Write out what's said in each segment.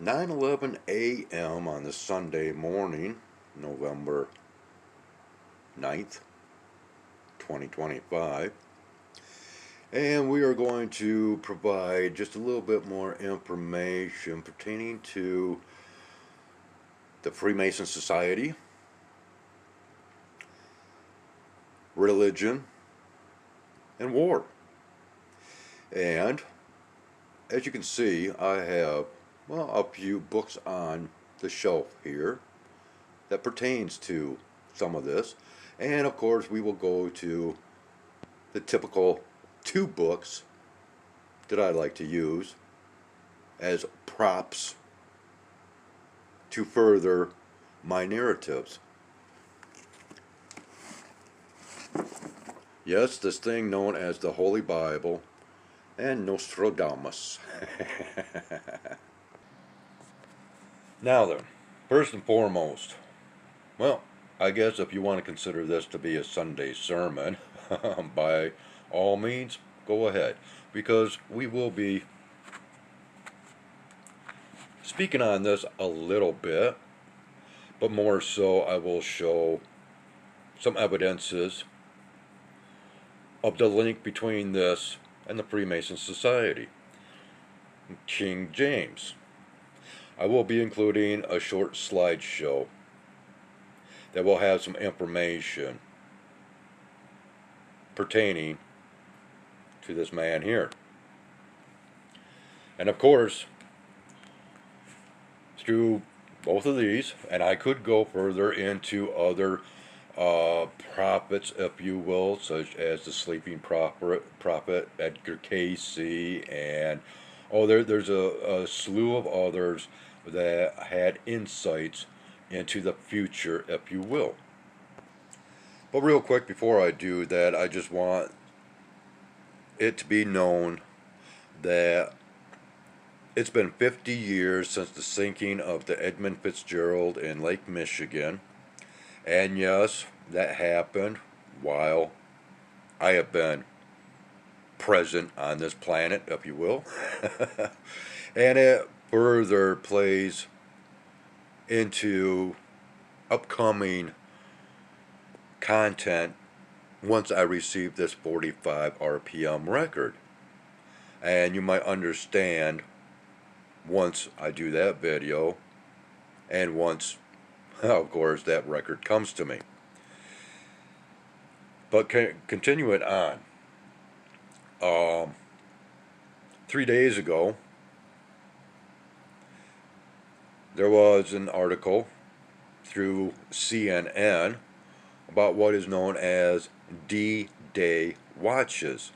9:11 a.m. on this Sunday morning, November 9th, 2025. And we are going to provide just a little bit more information pertaining to the Freemason Society, religion, and war. And as you can see, I have a few books on the shelf here that pertains to some of this. And of course, we will go to the typical two books that I like to use as props to further my narratives. Yes, this thing known as the Holy Bible and Nostradamus. Now then, first and foremost, well, I guess if you want to consider this to be a Sunday sermon, by all means, go ahead, because we will be speaking on this a little bit, but more so I will show some evidences of the link between this and the Freemason Society. King James. I will be including a short slideshow that will have some information pertaining to this man here. And of course, through both of these, and I could go further into other prophets, if you will, such as the sleeping prophet Edgar Casey, and there's a slew of others that had insights into the future, if you will. But real quick, before I do that, I just want it to be known that it's been 50 years since the sinking of the Edmund Fitzgerald in Lake Michigan. And yes, that happened while I have been present on this planet, if you will. And it further plays into upcoming content once I receive this 45 RPM record. And you might understand once I do that video and once, of course, that record comes to me. But continuing on, 3 days ago, there was an article through CNN about what is known as D-Day watches.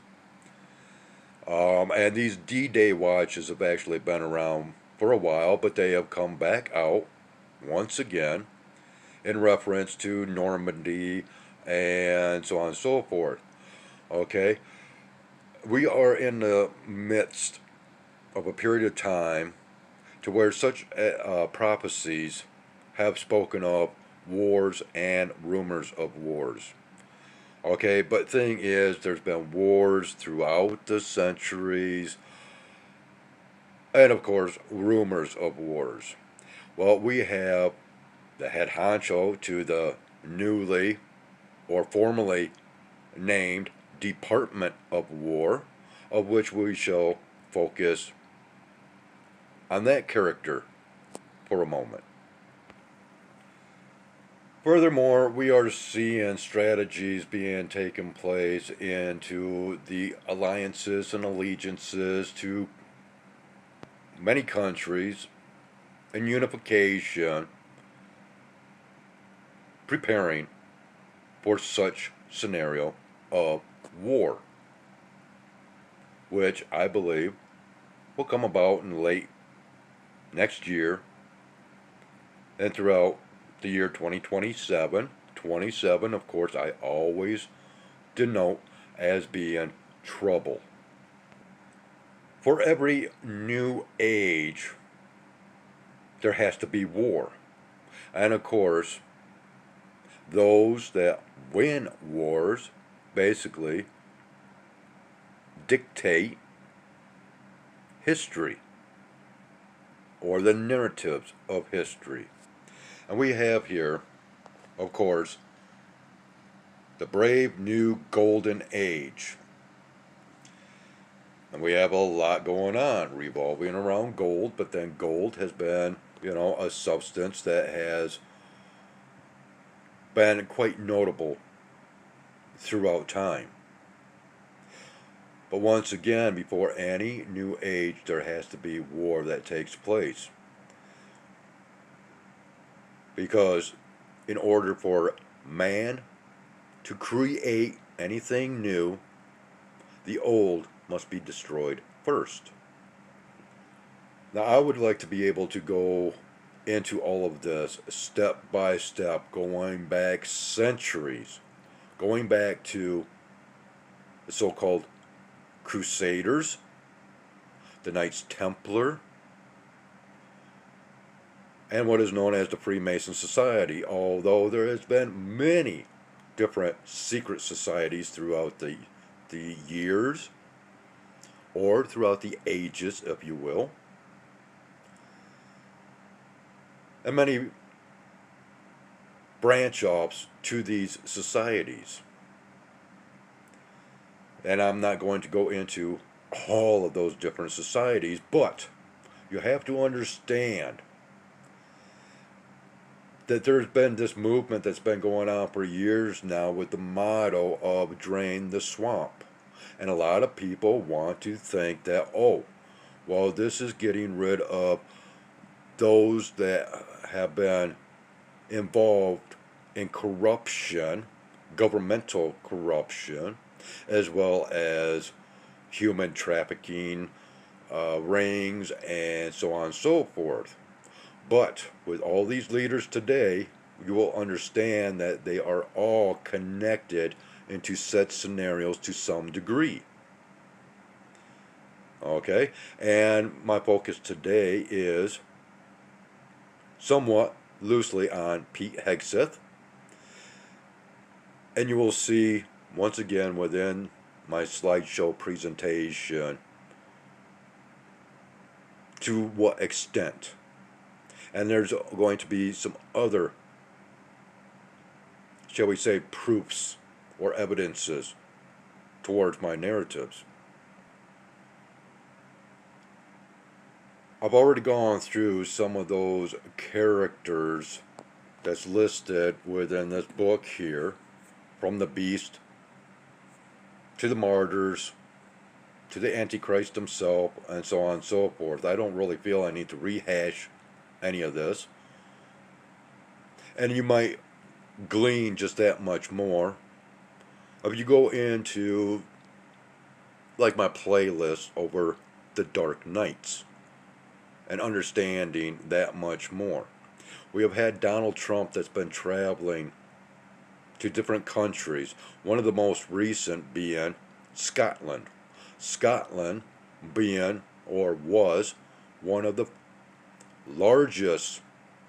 And these D-Day watches have actually been around for a while, but they have come back out once again in reference to Normandy and so on and so forth. Okay, we are in the midst of a period of time to where such prophecies have spoken of wars and rumors of wars. Okay, but thing is, there's been wars throughout the centuries, and of course, rumors of wars. Well, we have the head honcho to the newly or formerly named Department of War, of which we shall focus on that character for a moment. Furthermore, we are seeing strategies being taken place into the alliances and allegiances to many countries and unification, preparing for such scenario of war, which I believe will come about in late next year and throughout the year 2027. 27, of course, I always denote as being trouble. For every new age, there has to be war. And of course, those that win wars basically dictate history or the narratives of history. And we have here, of course, the brave new golden age. And we have a lot going on revolving around gold, but then gold has been, a substance that has been quite notable throughout time. But once again, before any new age, there has to be war that takes place. Because in order for man to create anything new, the old must be destroyed first. Now, I would like to be able to go into all of this step by step, going back centuries, going back to the so-called Crusaders, the Knights Templar, and what is known as the Freemason Society, although there has been many different secret societies throughout the years, or throughout the ages, if you will, and many branch offs to these societies. And I'm not going to go into all of those different societies, but you have to understand that there's been this movement that's been going on for years now with the motto of drain the swamp. And a lot of people want to think that, this is getting rid of those that have been involved in corruption, governmental corruption, as well as human trafficking, rings, and so on and so forth. But with all these leaders today, you will understand that they are all connected into set scenarios to some degree. Okay? And my focus today is somewhat loosely on Pete Hegseth. And you will see, once again, within my slideshow presentation, to what extent. And there's going to be some other, shall we say, proofs or evidences towards my narratives. I've already gone through some of those characters that's listed within this book here, from the beast to the martyrs to the Antichrist himself, and so on and so forth. I don't really feel I need to rehash any of this. And you might glean just that much more if you go into like my playlist over the Dark Knights and understanding that much more. We have had Donald Trump that's been traveling to different countries, one of the most recent being Scotland. Scotland being, or was, one of the largest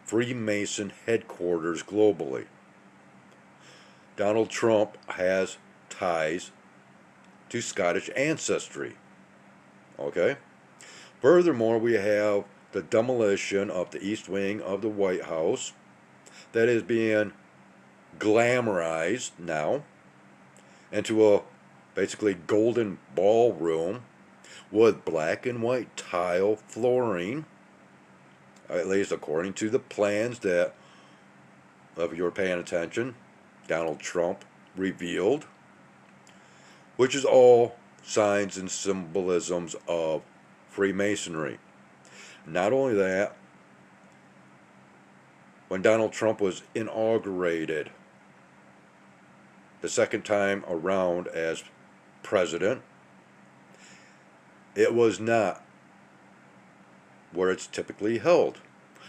Freemason headquarters globally. Donald Trump has ties to Scottish ancestry. Okay? Furthermore, we have the demolition of the East Wing of the White House that is being glamorized now into a basically golden ballroom with black and white tile flooring, at least according to the plans that, if you're paying attention, Donald Trump revealed, which is all signs and symbolisms of Freemasonry. Not only that, when Donald Trump was inaugurated the second time around as president, it was not where it's typically held.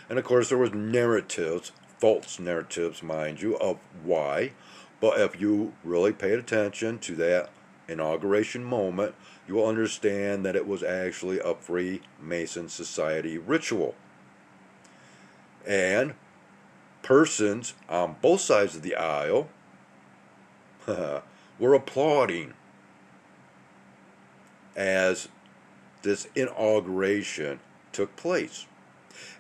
And of course there was narratives, false narratives mind you, of why. But if you really paid attention to that inauguration moment, you will understand that it was actually a Freemason society ritual. And persons on both sides of the aisle were applauding as this inauguration took place.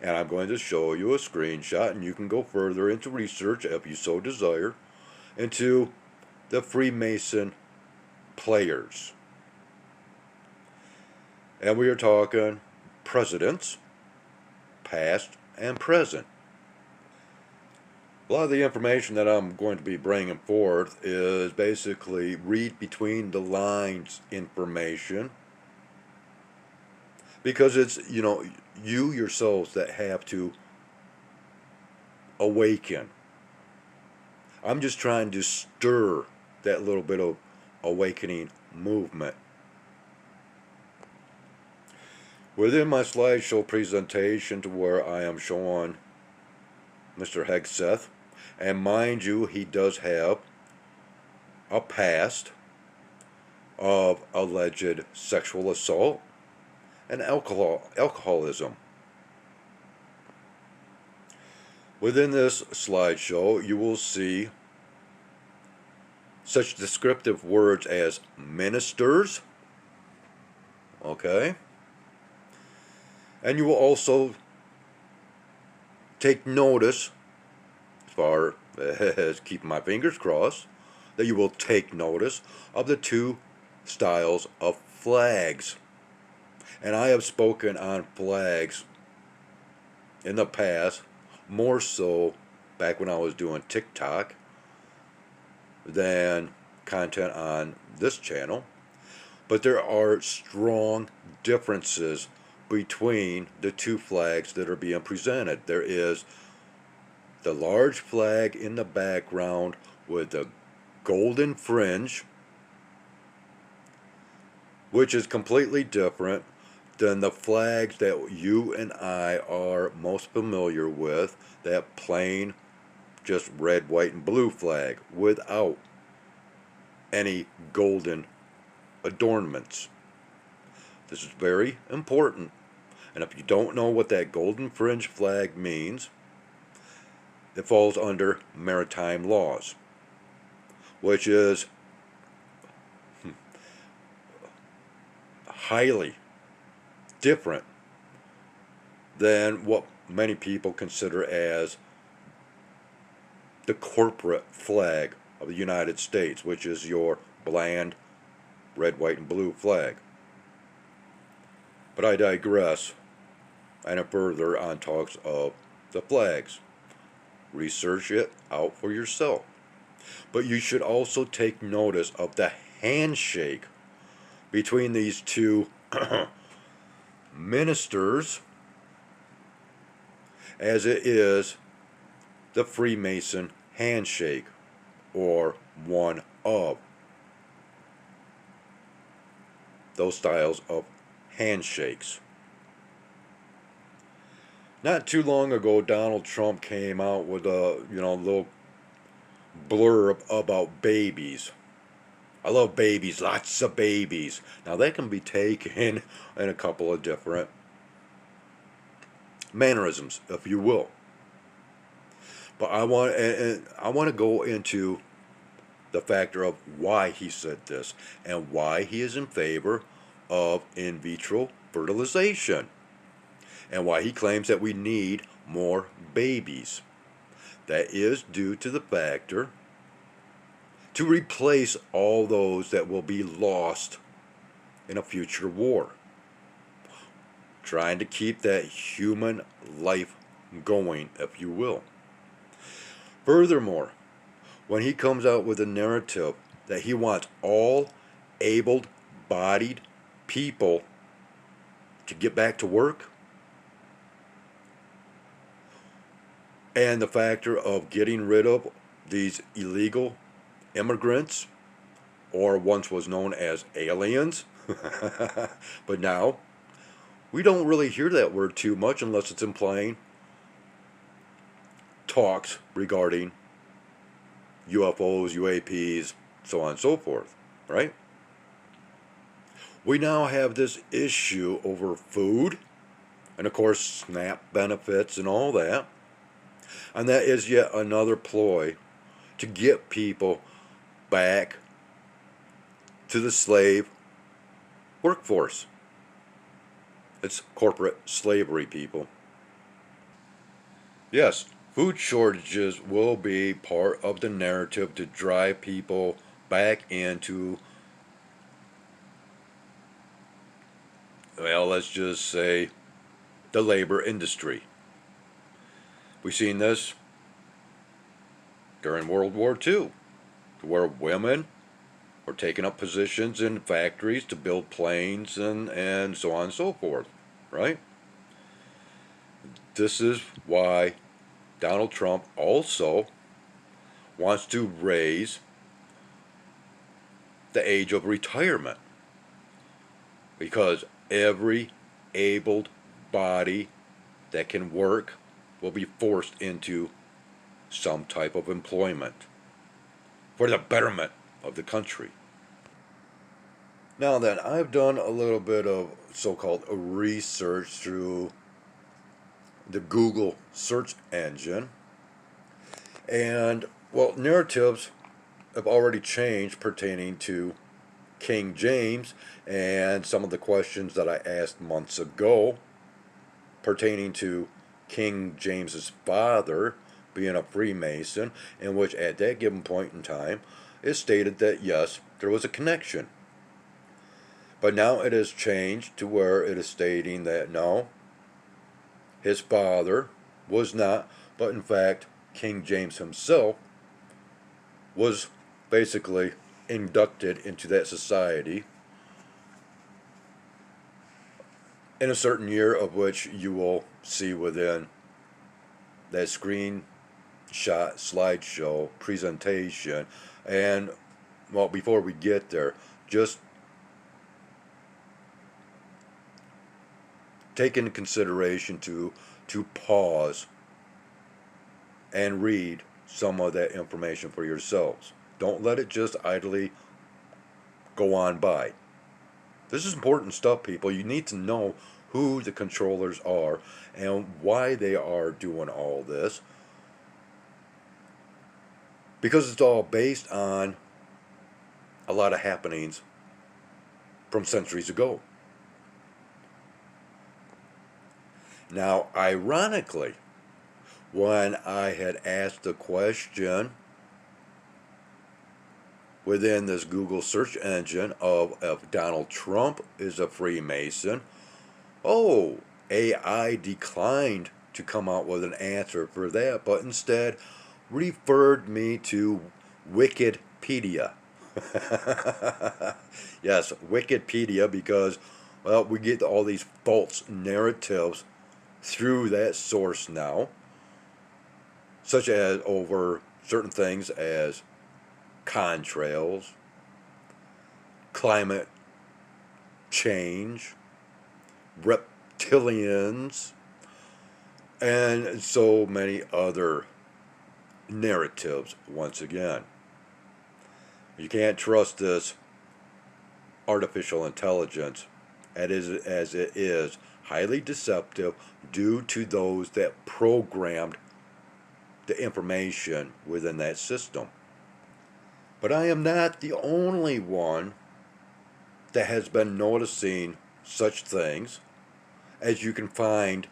And I'm going to show you a screenshot, and you can go further into research if you so desire, into the Freemason players. And we are talking presidents, past and present. A lot of the information that I'm going to be bringing forth is basically read between the lines information, because it's, you yourselves that have to awaken. I'm just trying to stir that little bit of awakening movement. Within my slideshow presentation, to where I am showing Mr. Hegseth, and mind you, he does have a past of alleged sexual assault and alcoholism. Within this slideshow, you will see such descriptive words as ministers, okay? And you will also take notice, as far as keeping my fingers crossed, that you will take notice of the two styles of flags. And I have spoken on flags in the past, more so back when I was doing TikTok than content on this channel. But there are strong differences between the two flags that are being presented. There is the large flag in the background with the golden fringe, which is completely different than the flags that you and I are most familiar with, that plain, just red, white, and blue flag without any golden adornments. This is very important. And if you don't know what that golden fringe flag means, it falls under maritime laws, which is highly different than what many people consider as the corporate flag of the United States, which is your bland red, white, and blue flag. But I digress, and further on talks of the flags. Research it out for yourself. But you should also take notice of the handshake between these two ministers, as it is the Freemason handshake, or one of those styles of handshakes. Not too long ago, Donald Trump came out with a little blurb about babies. I love babies, lots of babies. Now that can be taken in a couple of different mannerisms, if you will. But I want to go into the factor of why he said this and why he is in favor of in vitro fertilization, and why he claims that we need more babies. That is due to the factor to replace all those that will be lost in a future war. Trying to keep that human life going, if you will. Furthermore, when he comes out with a narrative that he wants all able-bodied people to get back to work, and the factor of getting rid of these illegal immigrants, or once was known as aliens, but now we don't really hear that word too much unless it's implying talks regarding UFOs, UAPs, so on and so forth, right? We now have this issue over food, and of course SNAP benefits and all that, and that is yet another ploy to get people back to the slave workforce. It's corporate slavery, people. Yes, food shortages will be part of the narrative to drive people back into, well, let's just say, the labor industry. We've seen this during World War II, where women were taking up positions in factories to build planes and so on and so forth, right? This is why Donald Trump also wants to raise the age of retirement because every abled body that can work will be forced into some type of employment for the betterment of the country. Now then, I've done a little bit of so-called research through the Google search engine, and well, narratives have already changed pertaining to King James and some of the questions that I asked months ago pertaining to King James's father being a Freemason, in which at that given point in time it stated that yes, there was a connection. But now it has changed to where it is stating that no, his father was not, but in fact, King James himself was basically inducted into that society in a certain year, of which you will see within that screenshot slideshow presentation. And well, before we get there, just take into consideration to pause and read some of that information for yourselves. Don't let it just idly go on by. This is important stuff, people. You need to know who the controllers are and why they are doing all this, because it's all based on a lot of happenings from centuries ago. Now, ironically, when I had asked the question within this Google search engine of if Donald Trump is a Freemason, oh, AI declined to come out with an answer for that, but instead referred me to Wikipedia. Yes, Wikipedia, because, well, we get all these false narratives through that source now, such as over certain things as contrails, climate change, reptilians, and so many other narratives once again. You can't trust this artificial intelligence as it is highly deceptive due to those that programmed the information within that system. But I am not the only one that has been noticing such things, as you can find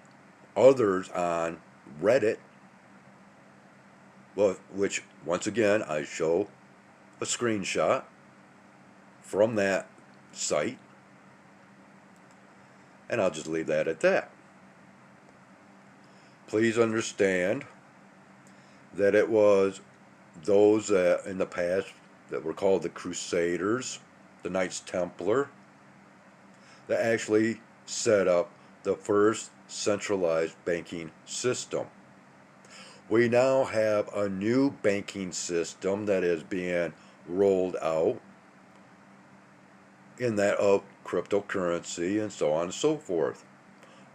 others on Reddit, well, which once again I show a screenshot from that site, and I'll just leave that at that. Please understand that it was those that in the past that were called the Crusaders, the Knights Templar, that actually set up the first centralized banking system. We now have a new banking system that is being rolled out in that of cryptocurrency and so on and so forth.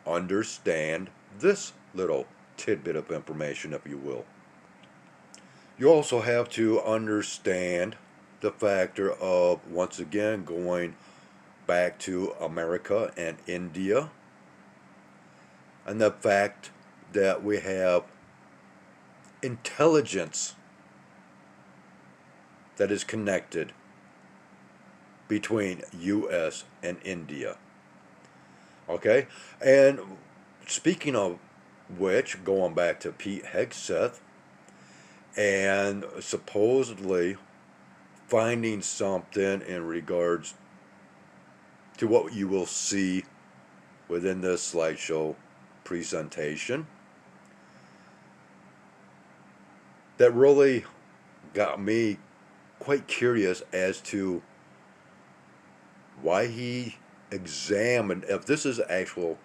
Understand this little tidbit of information, if you will. You also have to understand the factor of, once again, going back to America and India, and the fact that we have intelligence that is connected between U.S. and India. Okay? And speaking of which, going back to Pete Hegseth, and supposedly finding something in regards to what you will see within this slideshow presentation that really got me quite curious as to why he examined, if this is actual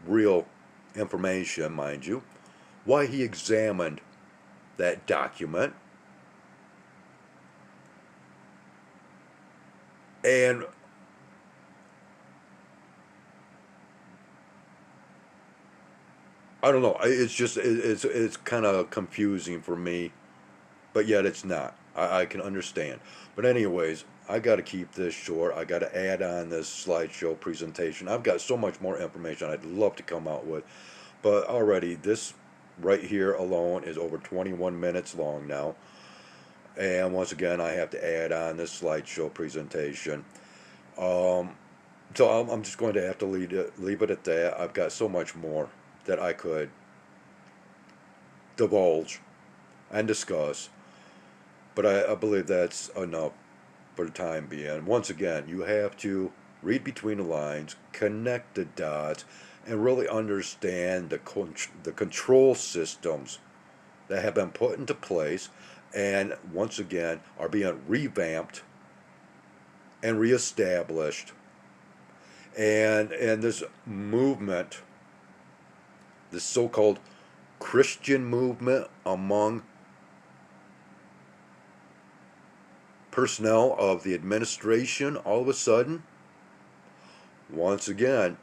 real information, mind you, why he examined that document. And I don't know, it's kind of confusing for me, but yet it's not. I can understand. But anyways, I got to keep this short. I got to add on this slideshow presentation. I've got so much more information I'd love to come out with. But already, this right here alone is over 21 minutes long now. And once again, I have to add on this slideshow presentation. So I'm just going to have to leave it at that. I've got so much more that I could divulge and discuss. But I believe that's enough for the time being. Once again, you have to read between the lines, connect the dots, and really understand the control systems that have been put into place and once again are being revamped and reestablished. And this movement, this so-called Christian movement among personnel of the administration, all of a sudden, once again,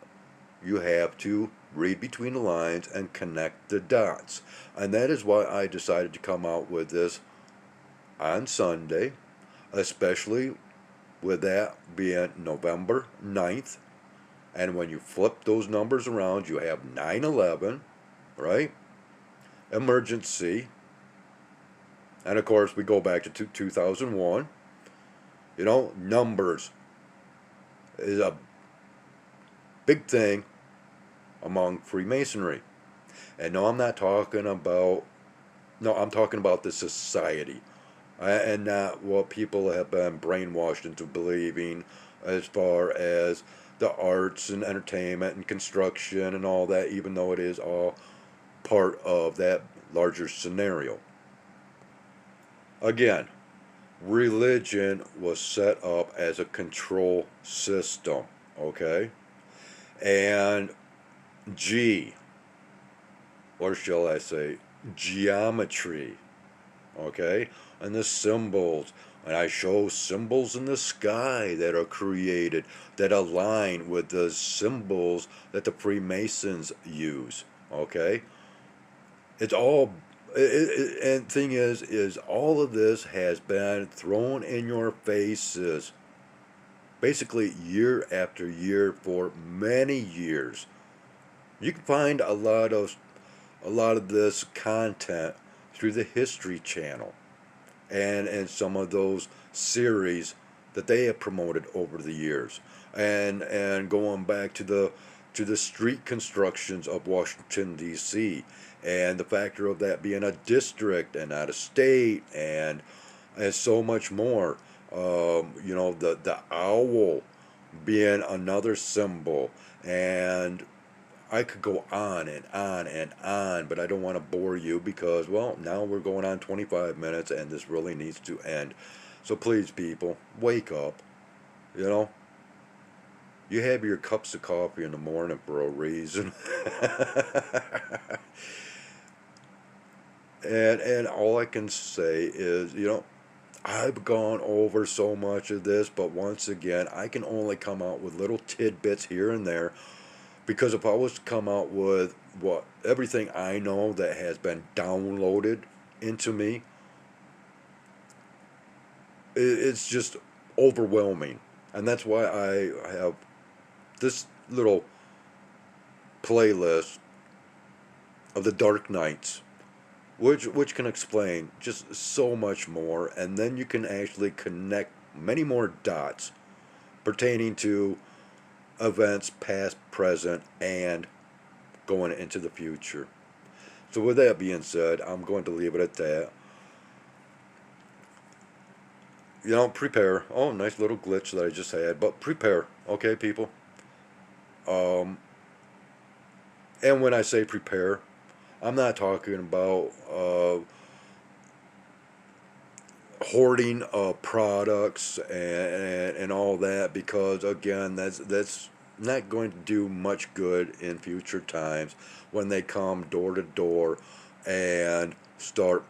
you have to read between the lines and connect the dots. And that is why I decided to come out with this on Sunday, especially with that being November 9th. And when you flip those numbers around, you have 9/11, right? Emergency. And of course, we go back to 2001. You know, numbers is a big thing among Freemasonry. And no, I'm not talking about, no, I'm talking about the society. And not what people have been brainwashed into believing as far as the arts and entertainment and construction and all that, even though it is all part of that larger scenario. Again, religion was set up as a control system, okay? And or shall I say, geometry, okay? And the symbols, and I show symbols in the sky that are created that align with the symbols that the Freemasons use, okay? It's all, and thing is all of this has been thrown in your faces basically year after year for many years. You can find a lot of this content through the History Channel and some of those series that they have promoted over the years, and going back to the street constructions of Washington D.C. and the factor of that being a district and not a state, and so much more. You know, the owl being another symbol, and I could go on and on and on, but I don't want to bore you because, well, now we're going on 25 minutes and this really needs to end. So please, people, wake up. You know, you have your cups of coffee in the morning for a reason. And all I can say is, you know, I've gone over so much of this, but once again, I can only come out with little tidbits here and there. Because if I was to come out with everything I know that has been downloaded into me, it's just overwhelming. And that's why I have this little playlist of the Dark Nights, which can explain just so much more, and then you can actually connect many more dots pertaining to events past, present, and going into the future. So with that being said, I'm going to leave it at that. Prepare. Oh, nice little glitch that I just had, but prepare, okay, people. Um, and when I say prepare, I'm not talking about hoarding of products and all that, because again, that's not going to do much good in future times when they come door to door and start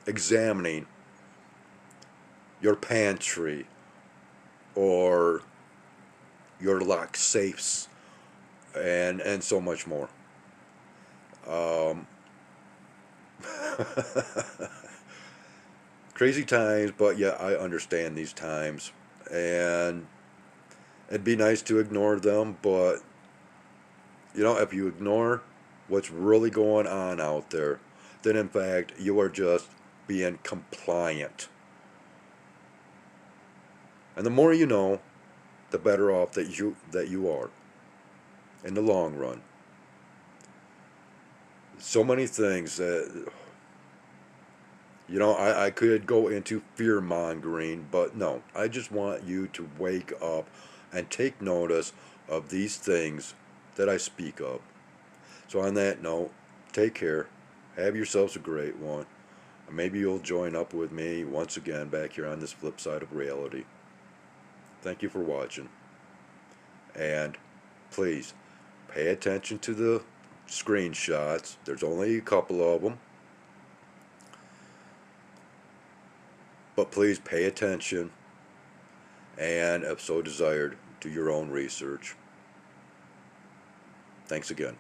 examining your pantry or your locked safes and so much more. Um, Crazy times, but yeah, I understand these times, and it'd be nice to ignore them, but if you ignore what's really going on out there, then in fact you are just being compliant. And the more you know, the better off that you are in the long run. So many things that I could go into fear mongering, but no, I just want you to wake up and take notice of these things that I speak of. So, on that note, take care. Have yourselves a great one. And maybe you'll join up with me once again back here on this flip side of reality. Thank you for watching. And please pay attention to the screenshots. There's only a couple of them. But please pay attention and, if so desired, do your own research. Thanks again.